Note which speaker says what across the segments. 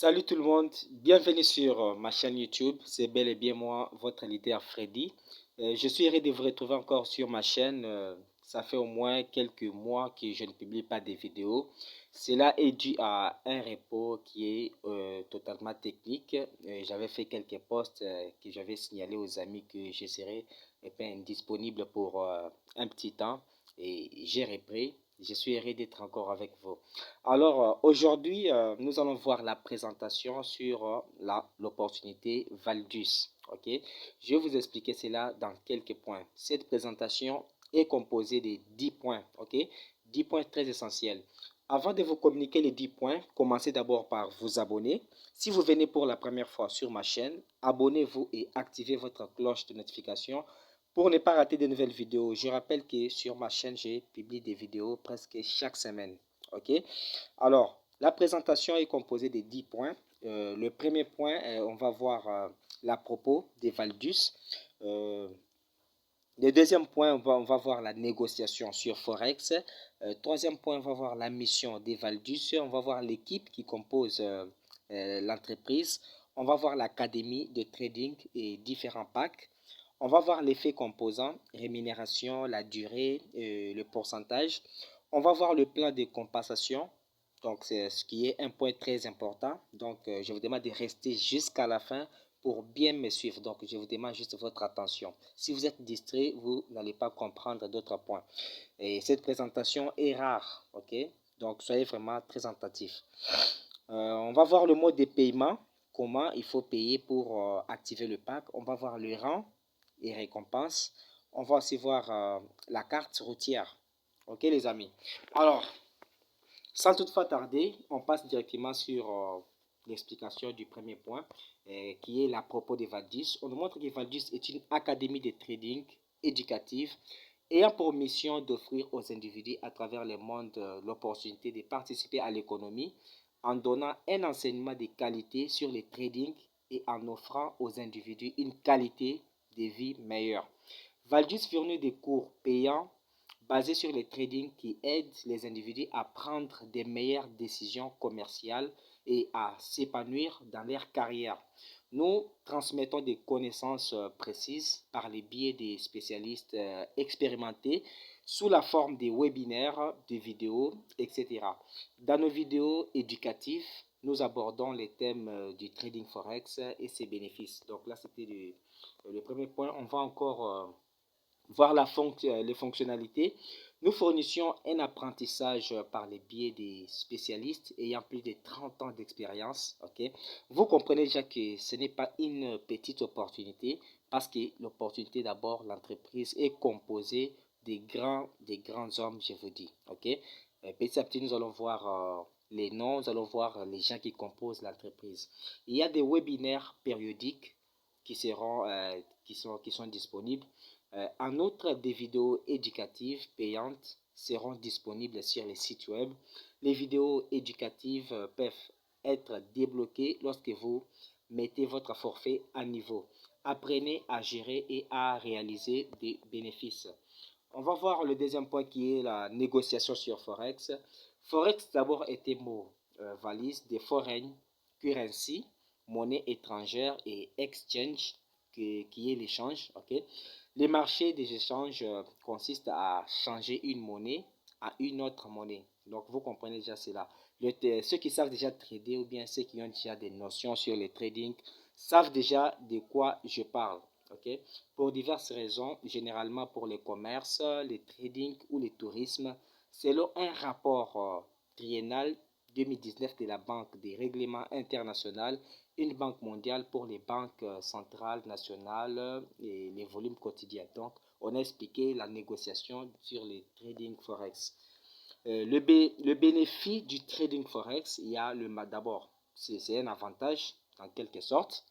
Speaker 1: Salut tout le monde, bienvenue sur ma chaîne YouTube. C'est bel et bien moi, votre leader Freddy. Je suis heureux de vous retrouver encore sur ma chaîne. Ça fait au moins quelques mois que je ne publie pas de vidéos. Cela est dû à un repos qui est totalement technique. J'avais fait quelques posts que j'avais signalé aux amis que je serais disponible pour un petit temps et j'ai repris. Je suis heureux d'être encore avec vous. Alors, aujourd'hui, nous allons voir la présentation sur l'opportunité Valdus. Ok, je vais vous expliquer cela dans quelques points. Cette présentation est composée de 10 points. Ok, 10 points très essentiels. Avant de vous communiquer les 10 points, commencez d'abord par vous abonner. Si vous venez pour la première fois sur ma chaîne, abonnez-vous et activez votre cloche de notification pour ne pas rater de nouvelles vidéos. Je rappelle que sur ma chaîne, j'ai publié des vidéos presque chaque semaine. Ok, alors, la présentation est composée de 10 points. Le premier point, on va voir la propos des Valdus. Le deuxième point, on va voir la négociation sur Forex. Troisième point, on va voir la mission des Valdus. On va voir l'équipe qui compose l'entreprise. On va voir l'académie de trading et différents packs. On va voir l'effet composant, rémunération, la durée, le pourcentage. On va voir le plan de compensation. Donc, c'est ce qui est un point très important. Donc, je vous demande de rester jusqu'à la fin pour bien me suivre. Donc, je vous demande juste votre attention. Si vous êtes distrait, vous n'allez pas comprendre d'autres points. Et cette présentation est rare, ok? Donc, soyez vraiment très attentifs. On va voir le mode de paiement, comment il faut payer pour activer le pack. On va voir le rang et récompenses. On va aussi voir la carte routière. Ok, les amis? Alors, sans toutefois tarder, on passe directement sur l'explication du premier point, qui est la propos de Valdus. On nous montre que Valdus est une académie de trading éducative ayant pour mission d'offrir aux individus à travers le monde l'opportunité de participer à l'économie en donnant un enseignement de qualité sur le trading et en offrant aux individus une qualité de vie meilleure. Valdus fournit des cours payants basés sur le trading qui aident les individus à prendre des meilleures décisions commerciales et à s'épanouir dans leur carrière. Nous transmettons des connaissances précises par le biais des spécialistes expérimentés sous la forme des webinaires, des vidéos, etc. Dans nos vidéos éducatives, nous abordons les thèmes du trading forex et ses bénéfices. Donc là, c'était le premier point. On va encore voir les fonctionnalités. Nous fournissions un apprentissage par le biais des spécialistes ayant plus de 30 ans d'expérience. Okay? Vous comprenez déjà que ce n'est pas une petite opportunité parce que l'opportunité d'abord, l'entreprise est composée des grands hommes, je vous dis. Okay? Petit à petit, nous allons voir les noms, nous allons voir les gens qui composent l'entreprise. Il y a des webinaires périodiques qui sont disponibles. En outre, des vidéos éducatives payantes seront disponibles sur les sites web. Les vidéos éducatives peuvent être débloquées lorsque vous mettez votre forfait à niveau. Apprenez à gérer et à réaliser des bénéfices. On va voir le deuxième point qui est la négociation sur Forex. Forex d'abord est un mot valise de foreign currency, monnaie étrangère et exchange qui est l'échange. Okay? Les marchés des échanges consistent à changer une monnaie à une autre monnaie. Donc vous comprenez déjà cela. Ceux qui savent déjà trader ou bien ceux qui ont déjà des notions sur le trading savent déjà de quoi je parle. Okay? Pour diverses raisons, généralement pour le commerce, le trading ou le tourisme, selon un rapport triennal 2019 de la Banque des règlements internationaux, une banque mondiale pour les banques centrales nationales et les volumes quotidiens. Donc, on a expliqué la négociation sur les trading forex. Le bénéfice du trading forex, il y a d'abord, c'est un avantage en quelque sorte.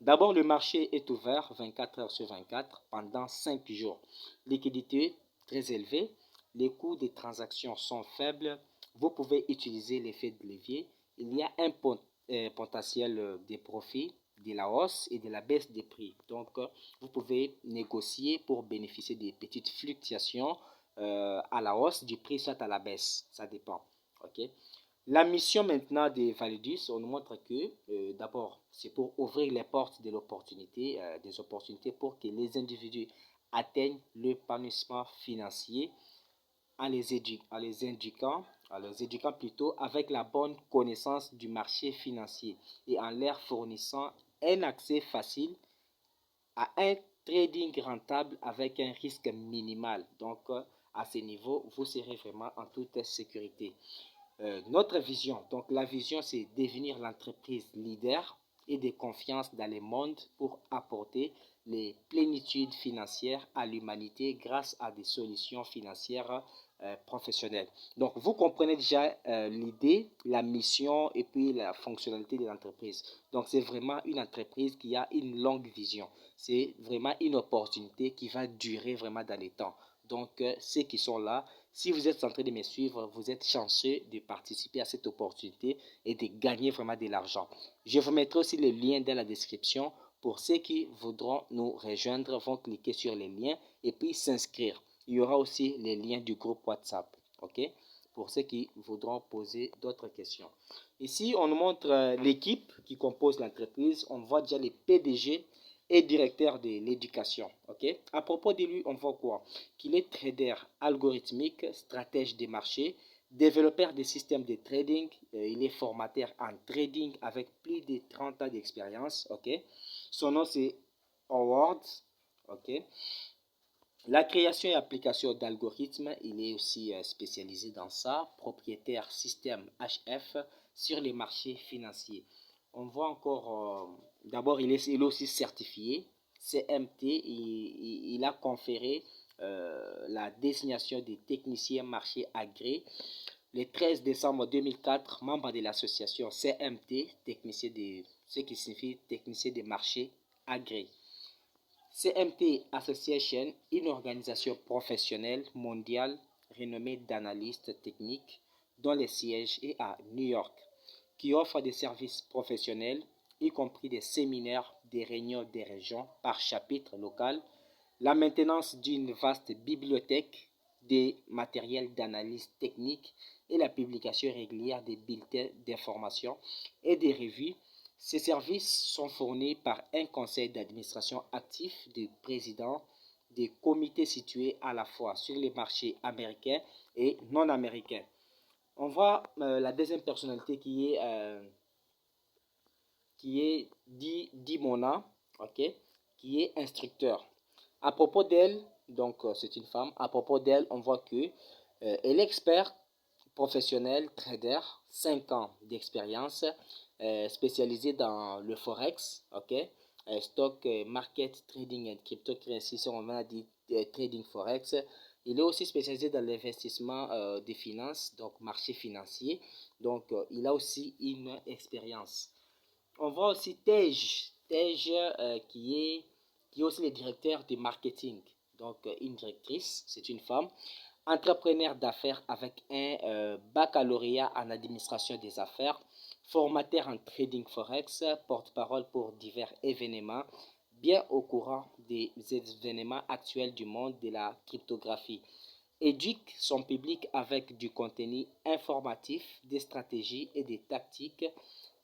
Speaker 1: D'abord, le marché est ouvert 24 heures sur 24 pendant 5 jours. Liquidité très élevée, les coûts des transactions sont faibles. Vous pouvez utiliser l'effet de levier. Il y a un potentiel des profits, de la hausse et de la baisse des prix. Donc, vous pouvez négocier pour bénéficier des petites fluctuations à la hausse du prix, soit à la baisse. Ça dépend. Okay? La mission maintenant des Validus, on nous montre que d'abord, c'est pour ouvrir les portes de l'opportunité, des opportunités pour que les individus atteignent l'épanouissement financier en les éduquant plutôt avec la bonne connaissance du marché financier et en leur fournissant un accès facile à un trading rentable avec un risque minimal. Donc, à ce niveau, vous serez vraiment en toute sécurité. Notre vision, donc la vision, c'est devenir l'entreprise leader et de confiance dans le monde pour apporter les plénitudes financières à l'humanité grâce à des solutions financières professionnelles. Donc, vous comprenez déjà l'idée, la mission et puis la fonctionnalité de l'entreprise. Donc, c'est vraiment une entreprise qui a une longue vision. C'est vraiment une opportunité qui va durer vraiment dans les temps. Donc, ceux qui sont là, si vous êtes en train de me suivre, vous êtes chanceux de participer à cette opportunité et de gagner vraiment de l'argent. Je vous mettrai aussi le lien dans la description. Pour ceux qui voudront nous rejoindre, vont cliquer sur les liens et puis s'inscrire. Il y aura aussi les liens du groupe WhatsApp. OK? Pour ceux qui voudront poser d'autres questions. Ici, on nous montre l'équipe qui compose l'entreprise. On voit déjà les PDG et directeur de l'éducation. Okay? À propos de lui, on voit quoi? Qu'il est trader algorithmique, stratège des marchés, développeur des systèmes de trading. Il est formateur en trading avec plus de 30 ans d'expérience. Okay? Son nom, c'est Howard. Okay? La création et application d'algorithmes, il est aussi spécialisé dans ça, propriétaire système HF sur les marchés financiers. On voit encore, d'abord il est aussi certifié, CMT, il a conféré la désignation des techniciens marché agréés le 13 décembre 2004, membre de l'association CMT, ce qui signifie technicien des marchés agréés. CMT Association, une organisation professionnelle mondiale renommée d'analystes techniques dont le siège est à New York, qui offre des services professionnels, y compris des séminaires, des réunions des régions par chapitre local, la maintenance d'une vaste bibliothèque, des matériels d'analyse technique et la publication régulière des bulletins d'information et des revues. Ces services sont fournis par un conseil d'administration actif de présidents des comités situés à la fois sur les marchés américains et non américains. On voit la deuxième personnalité qui est Dimona, ok, qui est instructeur. À propos d'elle, donc c'est une femme, à propos d'elle, on voit que elle est experte professionnelle, trader, 5 ans d'expérience, spécialisée dans le forex, ok, stock market trading and cryptocurrency, si on a dit trading forex. Il est aussi spécialisé dans l'investissement des finances, donc marché financier. Donc il a aussi une expérience. On voit aussi Tej qui est aussi le directeur du marketing. Donc, une directrice, c'est une femme, entrepreneur d'affaires avec un baccalauréat en administration des affaires, formateur en trading forex, porte-parole pour divers événements, bien au courant des événements actuels du monde de la cryptographie. Éduque son public avec du contenu informatif, des stratégies et des tactiques,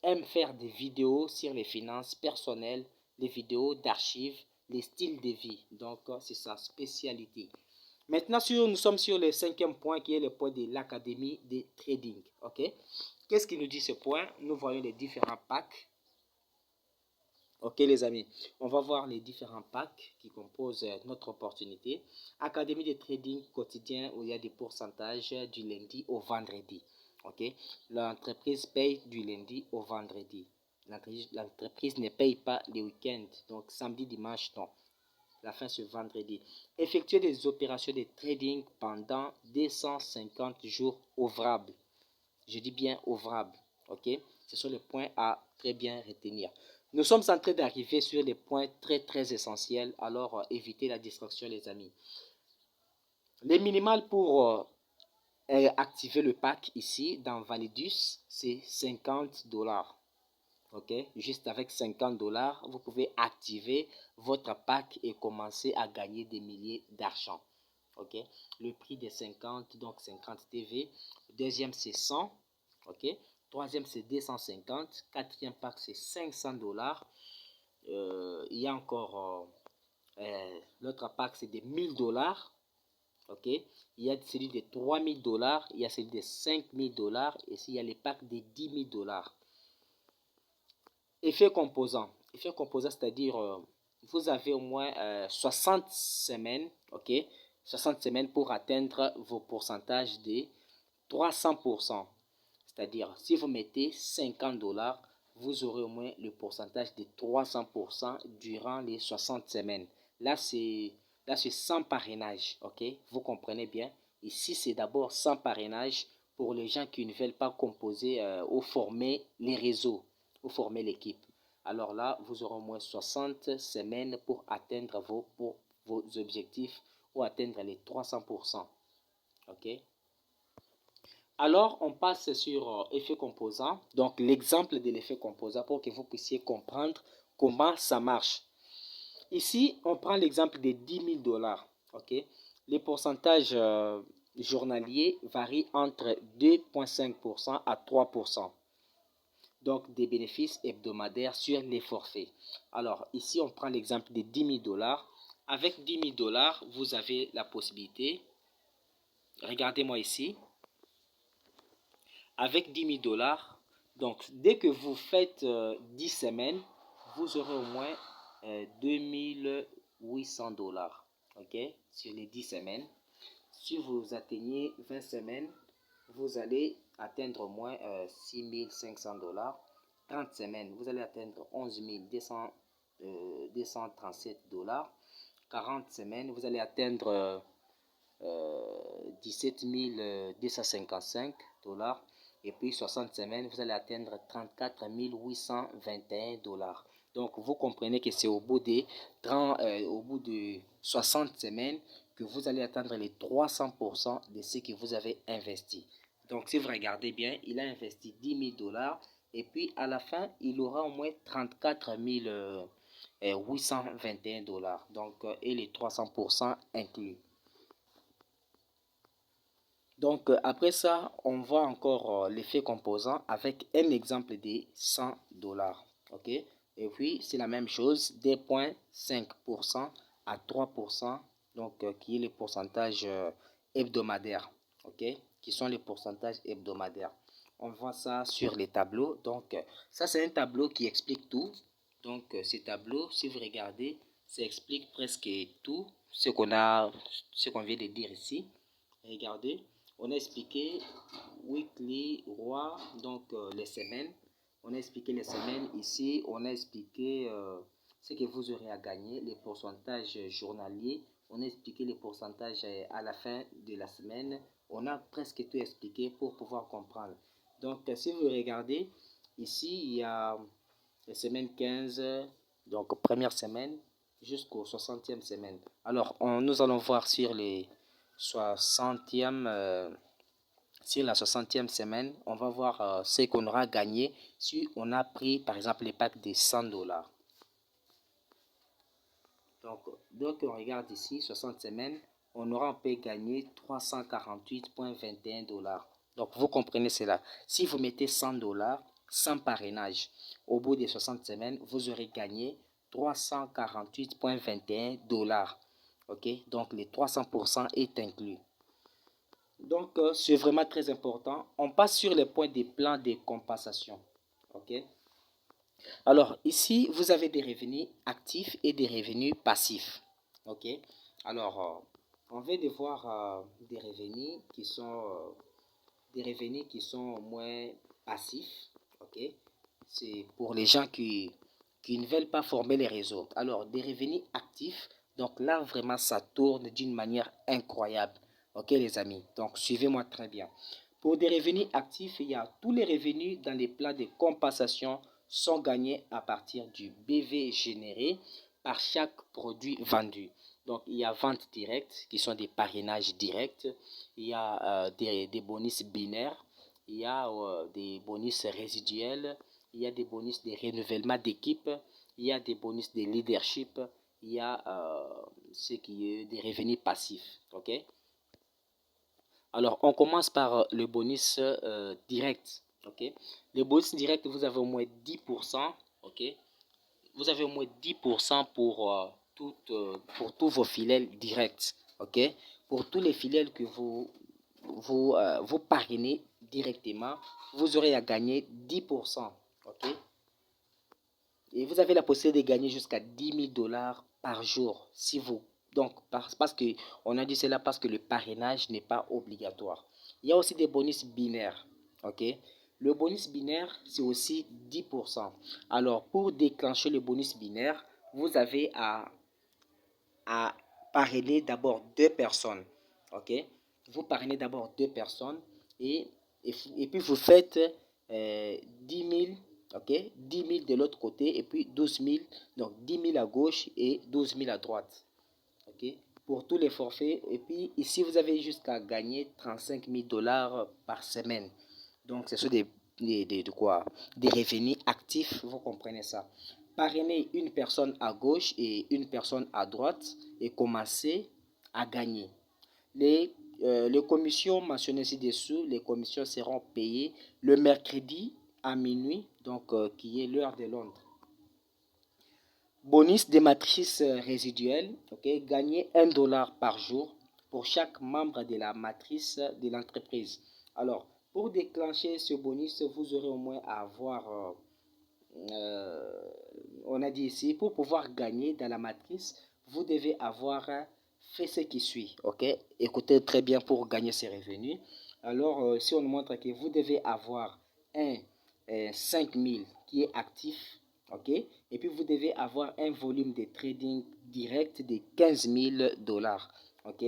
Speaker 1: aime faire des vidéos sur les finances personnelles, les vidéos d'archives, les styles de vie. Donc, c'est sa spécialité. Maintenant, nous sommes sur le cinquième point qui est le point de l'académie de trading. Ok? Qu'est-ce qui nous dit ce point? Nous voyons les différents packs. Ok les amis, on va voir les différents packs qui composent notre opportunité. Académie de trading quotidien où il y a des pourcentages du lundi au vendredi. Ok, l'entreprise paye du lundi au vendredi. L'entreprise ne paye pas les week-ends, donc samedi, dimanche, non. La fin c'est vendredi. Effectuer des opérations de trading pendant 250 jours ouvrables. Je dis bien ouvrables. Ok, ce sont les points à très bien retenir. Nous sommes en train d'arriver sur des points très essentiels, alors évitez la distraction les amis. Les minimales pour activer le pack ici dans Validus, c'est 50$. Ok, juste avec 50$, vous pouvez activer votre pack et commencer à gagner des milliers d'argent. Ok, le prix des 50, donc 50 TV. Deuxième, c'est 100. Ok. Troisième, c'est 250. Quatrième pack, c'est 500 dollars. Il y a encore l'autre pack, c'est de 1000 dollars. Ok. Il y a celui de 3000 dollars. Il y a celui de 5000 dollars. Et ici, il y a les packs de 10 000 dollars. Effet composant. Effet composant, c'est-à-dire vous avez au moins 60 semaines, ok, 60 semaines pour atteindre vos pourcentages de 300%. C'est-à-dire, si vous mettez 50 dollars, vous aurez au moins le pourcentage de 300% durant les 60 semaines. Là, c'est sans parrainage, ok? Vous comprenez bien. Ici, c'est d'abord sans parrainage pour les gens qui ne veulent pas composer ou former les réseaux, ou former l'équipe. Alors là, vous aurez au moins 60 semaines pour atteindre vos objectifs ou atteindre les 300%. Ok? Alors, on passe sur effet composant. Donc, l'exemple de l'effet composant pour que vous puissiez comprendre comment ça marche. Ici, on prend l'exemple de 10 000 dollars. Ok? Les pourcentages journaliers varient entre 2,5% à 3%. Donc, des bénéfices hebdomadaires sur les forfaits. Alors, ici, on prend l'exemple de 10 000 dollars. Avec 10 000 dollars, vous avez la possibilité, regardez-moi ici, avec 10 000 dollars, donc dès que vous faites 10 semaines, vous aurez au moins 2800 dollars, ok, sur les 10 semaines. Si vous atteignez 20 semaines, vous allez atteindre au moins 6500 dollars. 30 semaines, vous allez atteindre 11 237 dollars. 40 semaines, vous allez atteindre 17 255 dollars. Et puis 60 semaines, vous allez atteindre 34 821 dollars. Donc, vous comprenez que c'est au bout de 60 semaines que vous allez atteindre les 300% de ce que vous avez investi. Donc, si vous regardez bien, il a investi 10 000 dollars et puis à la fin, il aura au moins 34 821 dollars. Donc, et les 300% inclus. Donc, après ça, on voit encore l'effet composant avec un exemple de 100 dollars. OK? Et puis, c'est la même chose, 2,5% à 3%, donc qui est le pourcentage hebdomadaire. OK? Qui sont les pourcentages hebdomadaires. On voit ça sur les tableaux. Donc, ça, c'est un tableau qui explique tout. Donc, ces tableaux, si vous regardez, ça explique presque tout ce qu'on vient de dire ici. Regardez. On a expliqué weekly, roi, donc les semaines. On a expliqué les semaines ici. On a expliqué ce que vous aurez à gagner, les pourcentages journaliers. On a expliqué les pourcentages à la fin de la semaine. On a presque tout expliqué pour pouvoir comprendre. Donc, si vous regardez, ici, il y a la semaine 15, donc première semaine, jusqu'au 60e semaine. Alors, nous allons voir sur les 60e, sur la 60e semaine, on va voir ce qu'on aura gagné si on a pris par exemple les packs de 100 dollars. Donc on regarde ici, 60 semaines, on aura peut gagner 348,21 dollars. Donc vous comprenez cela. Si vous mettez 100 dollars sans parrainage, au bout des 60 semaines, vous aurez gagné 348,21 dollars. Ok, donc les 300% est inclus. Donc, c'est vraiment très important. On passe sur les points des plans de compensation. Ok. Alors, ici, vous avez des revenus actifs et des revenus passifs. Ok. Alors, on va devoir des revenus qui sont moins passifs. Ok. C'est pour les gens qui ne veulent pas former les réseaux. Alors, des revenus actifs. Donc là, vraiment, ça tourne d'une manière incroyable. Ok, les amis. Donc, suivez-moi très bien. Pour des revenus actifs, il y a tous les revenus dans les plans de compensation sont gagnés à partir du BV généré par chaque produit vendu. Donc, il y a ventes directes qui sont des parrainages directs. Il y a des bonus binaires. Il y a des bonus résiduels. Il y a des bonus de renouvellement d'équipe. Il y a des bonus de leadership. Il y a ce qui est des revenus passifs. Ok? Alors, on commence par le bonus direct. Ok. Les bonus directs, vous avez au moins 10%. Ok. Vous avez au moins 10% pour tous vos fidèles directs. Ok. Pour tous les fidèles que vous parrainez directement, vous aurez à gagner 10%. Ok. Et vous avez la possibilité de gagner jusqu'à 10 000 dollars par jour. Si vous, donc, parce que, on a dit cela parce que le parrainage n'est pas obligatoire. Il y a aussi des bonus binaires. Ok? Le bonus binaire, c'est aussi 10%. Alors, pour déclencher le bonus binaire, vous avez à parrainer d'abord deux personnes. Ok? Vous parrainez d'abord deux personnes et puis vous faites 10 000, ok? 10 000 de l'autre côté et puis 12 000, donc 10 000 à gauche et 12 000 à droite. Ok? Pour tous les forfaits. Et puis ici, vous avez jusqu'à gagner 35 000 dollars par semaine. Donc, ce sont des revenus actifs, vous comprenez ça. Parrainer une personne à gauche et une personne à droite et commencer à gagner. Les commissions mentionnées ci-dessous, les commissions seront payées le mercredi à minuit, donc qui est l'heure de Londres. Bonus des matrices résiduelles, ok, gagner 1 dollar par jour pour chaque membre de la matrice de l'entreprise. Alors, pour déclencher ce bonus, vous aurez au moins à avoir, on a dit ici, pour pouvoir gagner dans la matrice, vous devez avoir fait ce qui suit, ok? Écoutez très bien pour gagner ces revenus. Alors, si on nous montre que vous devez avoir un 5000 qui est actif, ok? Et puis vous devez avoir un volume de trading direct de 15 000 dollars, ok?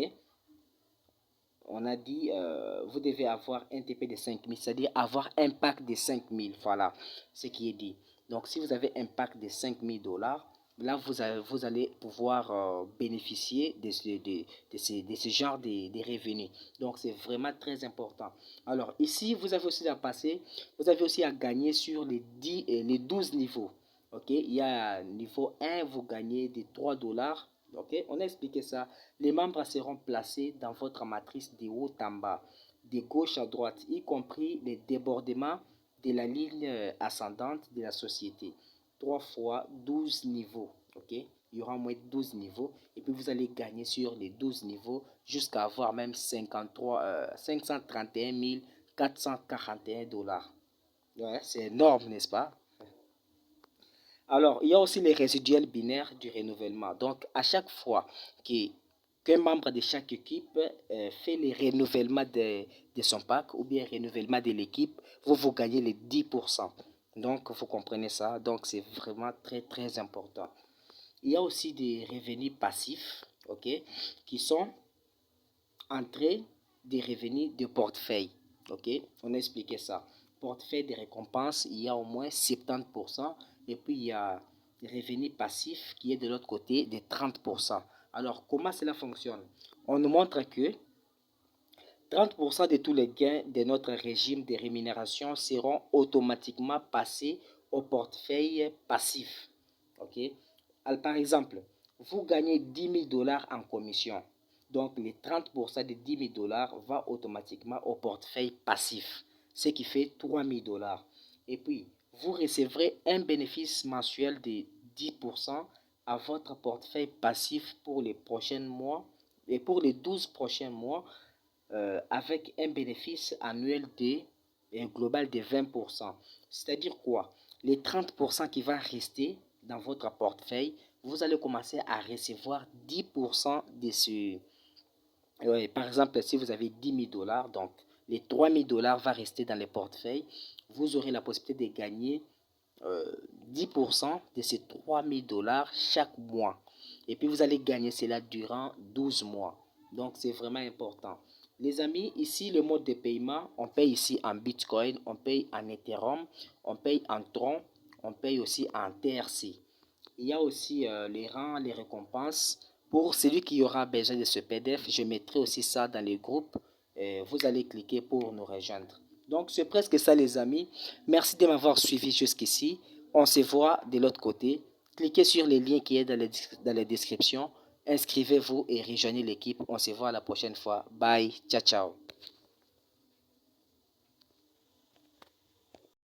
Speaker 1: On a dit, vous devez avoir un TP de 5 000, c'est-à-dire avoir un pack de 5 000, voilà ce qui est dit. Donc si vous avez un pack de 5 000 dollars, là vous allez pouvoir bénéficier de ce genre de revenus. Donc c'est vraiment très important. Alors ici, vous avez aussi à passer, vous avez aussi à gagner sur les 12 niveaux. Ok, il y a niveau 1, vous gagnez des 3 dollars. Ok, on a expliqué ça. Les membres seront placés dans votre matrice de haut en bas, de gauche à droite, y compris les débordements de la ligne ascendante de la société. 3 fois 12 niveaux. Ok, il y aura au moins 12 niveaux. Et puis vous allez gagner sur les 12 niveaux jusqu'à avoir même 531 441 dollars. Ouais, c'est énorme, n'est-ce pas? Alors, il y a aussi les résiduels binaires du renouvellement. Donc, à chaque fois qu'un membre de chaque équipe fait le renouvellement de son pack ou bien renouvellement de l'équipe, vous gagnez les 10%. Donc, vous comprenez ça. Donc, c'est vraiment très, très important. Il y a aussi des revenus passifs, ok, qui sont entrée des revenus de portefeuille. Ok, on a expliqué ça. Portefeuille de récompenses, il y a au moins 70%. Et puis, il y a des revenus passifs qui est de l'autre côté de 30%. Alors, comment cela fonctionne? On nous montre que 30% de tous les gains de notre régime de rémunération seront automatiquement passés au portefeuille passif. Ok? Alors, par exemple, vous gagnez 10 000 dollars en commission. Donc, les 30% de 10 000 dollars va automatiquement au portefeuille passif, ce qui fait 3 000 dollars. Et puis, vous recevrez un bénéfice mensuel de 10% à votre portefeuille passif pour les prochains mois et pour les 12 prochains mois avec un bénéfice annuel global de 20%. C'est-à-dire quoi? Les 30% qui vont rester dans votre portefeuille, vous allez commencer à recevoir 10% de ce. Par exemple, si vous avez 10 000 dollars, donc les 3 000 dollars vont rester dans le portefeuille. Vous aurez la possibilité de gagner 10% de ces 3 000 dollars chaque mois. Et puis vous allez gagner cela durant 12 mois. Donc c'est vraiment important. Les amis, ici le mode de paiement, on paye ici en Bitcoin, on paye en Ethereum, on paye en Tron, on paye aussi en TRC. Il y a aussi les rangs, les récompenses. Pour celui qui aura besoin de ce PDF, je mettrai aussi ça dans les groupes. Vous allez cliquer pour nous rejoindre. Donc c'est presque ça les amis. Merci de m'avoir suivi jusqu'ici. On se voit de l'autre côté. Cliquez sur les liens qui sont dans la description. Inscrivez-vous et rejoignez l'équipe. On se voit la prochaine fois. Bye. Ciao, ciao.